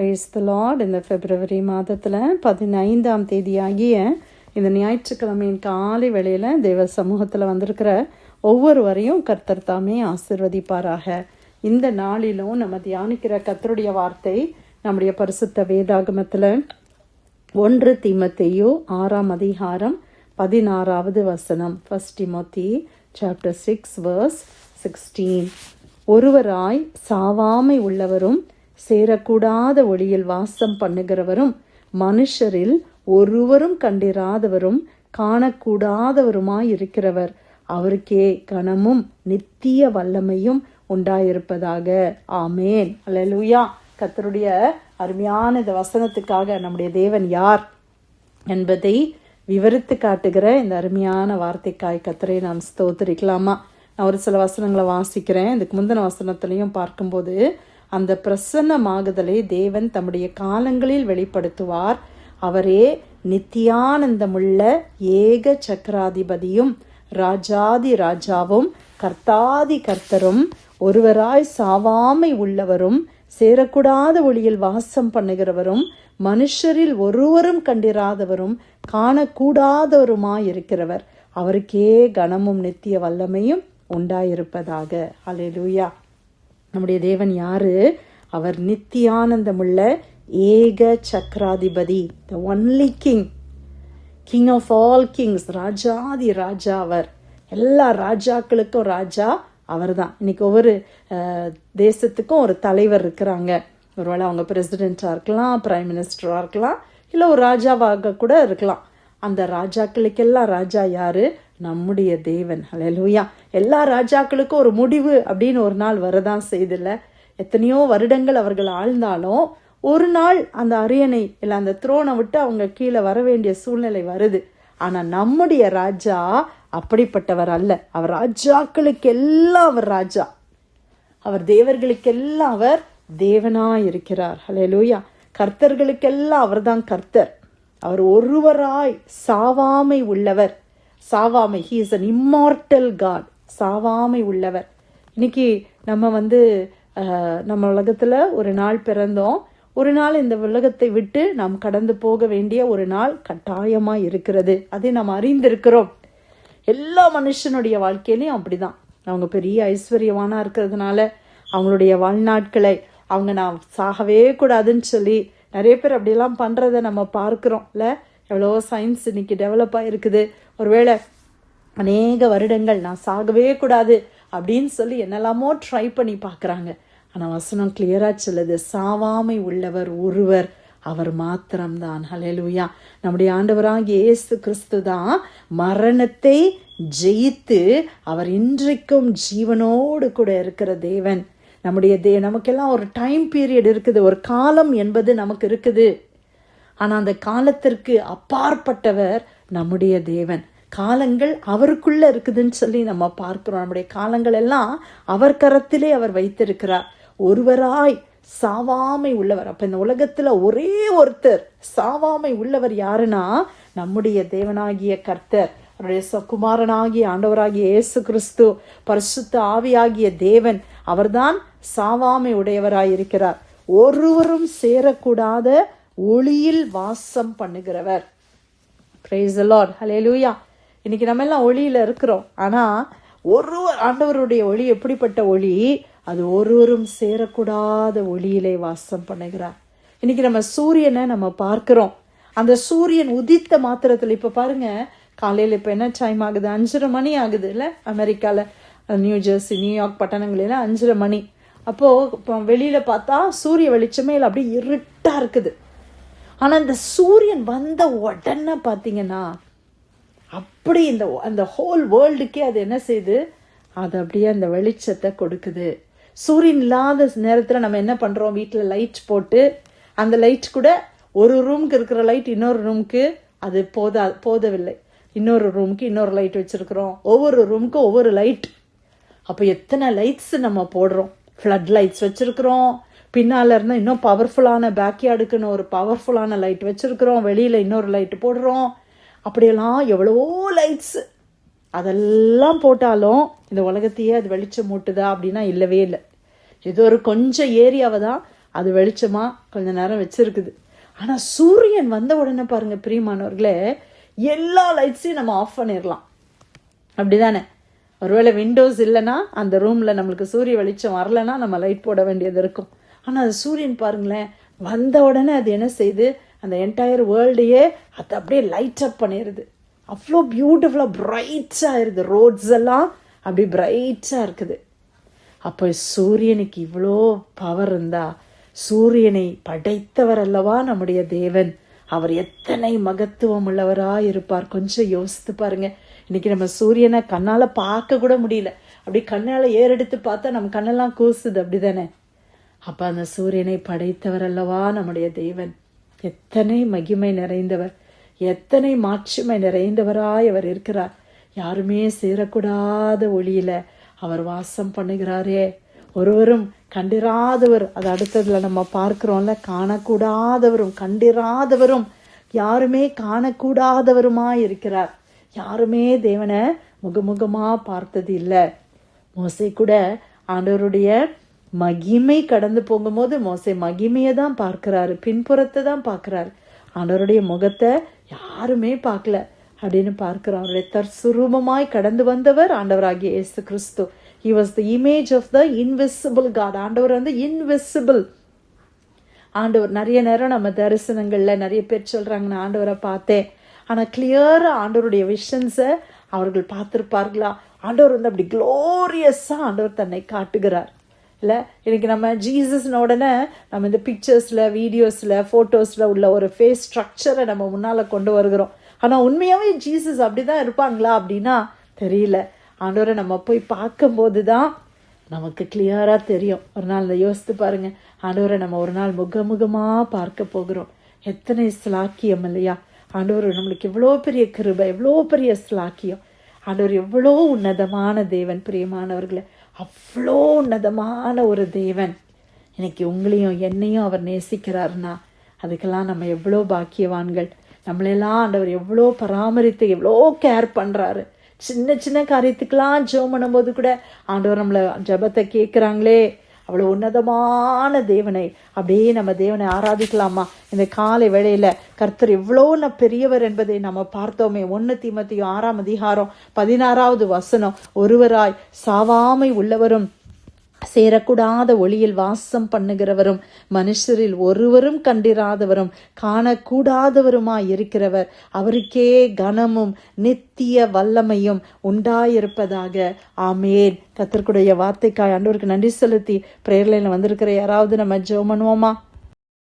Praise the Lord. இந்த பிப்ரவரி மாதத்தில் 15ஆம் தேதியாகிய இந்த ஞாயிற்றுக்கிழமையின் காலை வேளையில் தேவ சமூகத்தில் வந்திருக்கிற ஒவ்வொருவரையும் கர்த்தர் தாமே ஆசீர்வதிப்பாராக. இந்த நாளிலும் நம்ம தியானிக்கிற கர்த்தருடைய வார்த்தை நம்முடைய பரிசுத்த வேதாகமத்தில் 1 தீமோத்தேயு 6ஆம் அதிகாரம் 16வது வசனம். 1 Timothy chapter 6 verse 16. ஒருவராய் சாவாமை உள்ளவரும் சேரக்கூடாத ஒளியில் வாசம் பண்ணுகிறவரும் மனுஷரில் ஒருவரும் கண்டிராதவரும் காணக்கூடாதவருமாய் இருக்கிறவர், அவருக்கே கனமும் நித்திய வல்லமையும் உண்டாயிருப்பதாக. ஆமேன். அல்லேலூயா. கர்த்தருடைய அருமையான இந்த வசனத்துக்காக நம்முடைய தேவன் யார் என்பதை விவரித்து காட்டுகிற இந்த அருமையான வார்த்தைக்காய் கர்த்தரை நாம் ஸ்தோத்திரிக்கலாமா. நான் ஒரு சில வசனங்களை வாசிக்கிறேன். இதுக்கு முந்தின வசனத்திலையும் பார்க்கும்போது, அந்த பிரசன்னமாகுதலை தேவன் தம்முடைய காலங்களில் வெளிப்படுத்துவார். அவரே நித்தியானந்தமுள்ள ஏக சக்கராதிபதியும் ராஜாதி ராஜாவும் கர்த்தாதி கர்த்தரும் ஒருவராய் சாவாமை உள்ளவரும் சேரக்கூடாத ஒளியில் வாசம் பண்ணுகிறவரும் மனுஷரில் ஒருவரும் கண்டிராதவரும் காணக்கூடாதவருமாயிருக்கிறவர், அவருக்கே கனமும் நித்திய வல்லமையும் உண்டாயிருப்பதாக. அல்லேலூயா. நம்முடைய தேவன் யாரு? அவர் நித்தியானந்தமுள்ள ஏக சக்கராதிபதி, the only king, king of all kings, ராஜாதி ராஜா. அவர் எல்லா ராஜாக்களுக்கும் ராஜா அவர் தான். இன்னைக்கு ஒவ்வொரு தேசத்துக்கும் ஒரு தலைவர் இருக்கிறாங்க. ஒருவேளை அவங்க பிரசிடென்ட்டாக இருக்கலாம், பிரைம் மினிஸ்டராக இருக்கலாம், இல்லை ஒரு ராஜாவாக கூட இருக்கலாம். அந்த ராஜாக்களுக்கெல்லாம் ராஜா யாரு? நம்முடைய தேவன். அல்லேலூயா. எல்லா ராஜாக்களுக்கும் ஒரு முடிவு அப்படின்னு ஒரு நாள் வரதான் செய்தில்ல. எத்தனையோ வருடங்கள் அவர்கள் ஆழ்ந்தாலும் ஒரு நாள் அந்த அரியணை இல்லை அந்த த்ரோனை விட்டு அவங்க கீழே வர வேண்டிய சூழ்நிலை வருது. ஆனால் நம்முடைய ராஜா அப்படிப்பட்டவர் அல்ல. அவர் ராஜாக்களுக்கெல்லாம் அவர் ராஜா. அவர் தேவர்களுக்கெல்லாம் அவர் தேவனாய் இருக்கிறார். அல்லேலூயா. கர்த்தர்களுக்கெல்லாம் அவர் தான் கர்த்தர். அவர் ஒருவராய் சாவாமை உள்ளவர். சாவாமை, he is an immortal God. சாவாமை உள்ளவர். இன்னைக்கு நம்ம நம்ம உலகத்தில் ஒரு நாள் பிறந்தோம். ஒரு நாள் இந்த உலகத்தை விட்டு நாம் கடந்து போக வேண்டிய ஒரு நாள் கட்டாயமாக இருக்கிறது. அதை நாம் அறிந்திருக்கிறோம். எல்லா மனுஷனுடைய வாழ்க்கையிலையும் அப்படிதான். அவங்க பெரிய ஐஸ்வர்யவானா இருக்கிறதுனால அவங்களுடைய வாழ்நாட்களை அவங்க நான் சாகவே கூடாதுன்னு சொல்லி நிறைய பேர் அப்படியெல்லாம் பண்ணுறதை நம்ம பார்க்குறோம் இல்லை? எவ்வளோ சயின்ஸ் இன்னைக்கு டெவலப் ஆகிருக்குது. ஒருவேளை அநேக வருடங்கள் நான் சாகவே கூடாது அப்படின்னு சொல்லி என்னெல்லாமோ ட்ரை பண்ணி பார்க்குறாங்க. ஆனால் வசனம் கிளியராக சொல்லுது, சாவாமை உள்ளவர் ஒருவர், அவர் மாத்திரம்தான். ஹல்லேலூயா. நம்முடைய ஆண்டவராகிய இயேசு கிறிஸ்து தான் மரணத்தை ஜெயித்து அவர் இன்றைக்கும் ஜீவனோடு கூட இருக்கிற தேவன். நம்முடைய நமக்கெல்லாம் ஒரு டைம் பீரியட் இருக்குது, ஒரு காலம் என்பது நமக்கு இருக்குது. ஆனால் அந்த காலத்திற்கு அப்பாற்பட்டவர் நம்முடைய தேவன். காலங்கள் அவருக்குள்ள இருக்குதுன்னு சொல்லி நம்ம பார்க்கிறோம். நம்முடைய காலங்கள் எல்லாம் அவர் கரத்திலே அவர் வைத்திருக்கிறார். ஒருவராய் சாவாமை உள்ளவர். அப்ப இந்த உலகத்துல ஒரே ஒருத்தர் சாவாமை உள்ளவர் யாருன்னா நம்முடைய தேவனாகிய கர்த்தர், அவருடைய குமாரனாகிய ஆண்டவராகிய இயேசு கிறிஸ்து, பரிசுத்த ஆவியாகிய தேவன். அவர்தான் சாவாமை உடையவராயிருக்கிறார். ஒருவரும் சேரக்கூடாத ஒளியில் வாசம் பண்ணுகிறவர். Praise the Lord. Hallelujah. இன்னைக்கு நம்ம எல்லாம் ஒளியில இருக்கிறோம். ஆனா ஆண்டவருடைய ஒளி எப்படிப்பட்ட ஒளி? அது ஒருவரும் சேரக்கூடாத ஒளியிலே வாசம் பண்ணுகிறார். இன்னைக்கு நம்ம சூரியனை நம்ம பார்க்கிறோம். அந்த சூரியன் உதித்த மாத்திரத்தில் இப்ப பாருங்க, காலையில இப்ப என்ன டைம் ஆகுது? 5:30 மணி ஆகுது இல்ல? அமெரிக்கால நியூ ஜெர்சி, நியூயார்க் பட்டணங்களில 5:30 மணி. அப்போ இப்போ வெளியில பார்த்தா சூரிய வெளிச்சமே இல்லை, அப்படியே இருட்டா இருக்குது. ஆனா இந்த சூரியன் வந்த உடனே பார்த்தீங்கன்னா அப்படி அந்த ஹோல் வேர்ல்டுக்கே அது என்ன செய்யுது? அது அப்படியே அந்த வெளிச்சத்தை கொடுக்குது. சூரியன் இல்லாத நேரத்தில் நம்ம என்ன பண்ணுறோம்? வீட்டில் லைட் போட்டு அந்த லைட் கூட ஒரு ரூமுக்கு இருக்கிற லைட் இன்னொரு ரூமுக்கு அது போதவில்லை. இன்னொரு ரூமுக்கு இன்னொரு லைட் வச்சுருக்கிறோம். ஒவ்வொரு ரூமுக்கும் ஒவ்வொரு லைட். அப்போ எத்தனை லைட்ஸ் நம்ம போடுறோம்? ஃப்ளட் லைட்ஸ் வச்சுருக்கிறோம். பின்னால் இருந்தால் இன்னும் பவர்ஃபுல்லான பேக்யார்டுக்குன்னு ஒரு பவர்ஃபுல்லான லைட் வச்சுருக்கிறோம். வெளியில் இன்னொரு லைட்டு போடுறோம். அப்படியெல்லாம் எவ்வளவோ லைட்ஸு. அதெல்லாம் போட்டாலும் இந்த உலகத்தையே அது வெளிச்சம் மூட்டுதா அப்படின்னா இல்லவே இல்லை. ஏதோ ஒரு கொஞ்சம் ஏரியாவை தான் அது வெளிச்சமா கொஞ்ச நேரம் வச்சிருக்குது. ஆனா சூரியன் வந்த உடனே பாருங்க பிரியமானவர்களே, எல்லா லைட்ஸையும் நம்ம ஆஃப் பண்ணிடலாம். அப்படிதானே? ஒருவேளை விண்டோஸ் இல்லைன்னா அந்த ரூம்ல நம்மளுக்கு சூரிய வெளிச்சம் வரலன்னா நம்ம லைட் போட வேண்டியது இருக்கும். ஆனா அது சூரியன் பாருங்களேன், வந்த உடனே அது என்ன செய்யுது, அந்த என்டையர் வேர்ல்டையே அது அப்படியே லைட் அப் பண்ணிடுது. அவ்வளோ பியூட்டிஃபுல்லாக பிரைட்ஸாக ஆயிடுது. ரோட்ஸ் எல்லாம் அப்படி பிரைட்ஸாக இருக்குது. அப்போ சூரியனுக்கு இவ்வளோ பவர் இருந்தா, சூரியனை படைத்தவர் அல்லவா நம்முடைய தேவன், அவர் எத்தனை மகத்துவம் உள்ளவராக இருப்பார். கொஞ்சம் யோசித்து பாருங்க. இன்னைக்கு நம்ம சூரியனை கண்ணால் பார்க்க கூட முடியல. அப்படி கண்ணால் ஏறெடுத்து பார்த்தா நம்ம கண்ணெல்லாம் கூசுது, அப்படிதானே? அப்போ அந்த சூரியனை படைத்தவர் அல்லவா நம்முடைய தேவன், எத்தனை மகிமை நிறைந்தவர், எத்தனை மாட்சிமை நிறைந்தவராய் அவர் இருக்கிறார். யாருமே சேரக்கூடாத ஒளியில அவர் வாசம் பண்ணுகிறாரே. ஒருவரும் கண்டிராதவர், அது அடுத்ததுல நம்ம பார்க்கிறோம்ல, காணக்கூடாதவரும் கண்டிராதவரும் யாருமே காணக்கூடாதவருமாய் இருக்கிறார். யாருமே தேவனை முகமுகமா பார்த்தது இல்லை. மோசே கூட ஆண்டவருடைய மகிமை கடந்து போகும்போது மோசே மகிமையை தான் பார்க்கிறாரு, பின்புறத்தை தான் பார்க்கிறாரு. ஆண்டவருடைய முகத்தை யாருமே பார்க்கல அப்படின்னு பார்க்கிறோம். அவருடைய தற்சுரூபமாய் கடந்து வந்தவர் ஆண்டவராகிய இயேசு கிறிஸ்து. He was the image of the invisible God. ஆண்டவர் இன்விசிபிள் ஆண்டவர். நிறைய நேரம் நம்ம தரிசனங்கள்ல நிறைய பேர் சொல்றாங்க, நான் ஆண்டவரை பார்த்தேன். ஆனா கிளியரா ஆண்டவருடைய விஷன்ஸை அவர்கள் பார்த்திருப்பார்களா? ஆண்டவர் அப்படி குளோரியஸா ஆண்டவர் தன்னை காட்டுகிறார் இல்லை? இன்னைக்கு நம்ம ஜீசஸ்ன உடனே நம்ம இந்த பிக்சர்ஸில், வீடியோஸில், ஃபோட்டோஸில் உள்ள ஒரு ஃபேஸ் ஸ்ட்ரக்சரை நம்ம முன்னால் கொண்டு வருகிறோம். ஆனால் உண்மையாகவே ஜீசஸ் அப்படி தான் இருப்பாங்களா அப்படின்னா தெரியல. ஆண்டவரை நம்ம போய் பார்க்கும்போது தான் நமக்கு கிளியராக தெரியும். ஒரு நாள் இந்த யோசித்து பாருங்கள், ஆண்டவரை நம்ம ஒரு நாள் முகமுகமாக பார்க்க போகிறோம். எத்தனை ஸ்லாக்கியம் இல்லையா? ஆண்டவர் நம்மளுக்கு எவ்வளோ பெரிய கிருபை, எவ்வளோ பெரிய ஸ்லாக்கியம். ஆண்டவர் எவ்வளோ உன்னதமான தேவன் பிரியமானவர்களே, அவ்வளோ உன்னதமான ஒரு தேவன். இன்னைக்கு உங்களையும் என்னையும் அவர் நேசிக்கிறாருன்னா அதுக்கெல்லாம் நம்ம எவ்வளோ பாக்கியவான்கள். நம்மளெல்லாம் ஆண்டவர் எவ்வளோ பராமரித்து எவ்வளோ கேர் பண்ணுறாரு. சின்ன சின்ன காரியத்துக்கெல்லாம் ஜெபம் பண்ணும்போது கூட ஆண்டவர் நம்மளை ஜெபத்தை கேட்குறாங்களே. அவ்வளோ உன்னதமான தேவனை அப்படியே நம்ம தேவனை ஆராதிக்கலாமா? இந்த காலை வேளையில கர்த்தர் எவ்வளோ பெரியவர் என்பதை நம்ம பார்த்தோமே. 1 தீமோத்தேயு 6:16 ஒருவராய் சாவாமை உள்ளவரும் சேரக்கூடாத ஒளியில் வாசம் பண்ணுகிறவரும் மனுஷரில் ஒருவரும் கண்டிராதவரும் காணக்கூடாதவருமாய் இருக்கிறவர், அவருக்கே கனமும் நித்திய வல்லமையும் உண்டாயிருப்பதாக. ஆமேன். கர்த்தருடைய வார்த்தைக்காய் ஆண்டவருக்கு நன்றி செலுத்தி பிரேயர்லைன்ல வந்திருக்கிற யாராவது நம்ம ஜெபம் பண்ணுவோமா?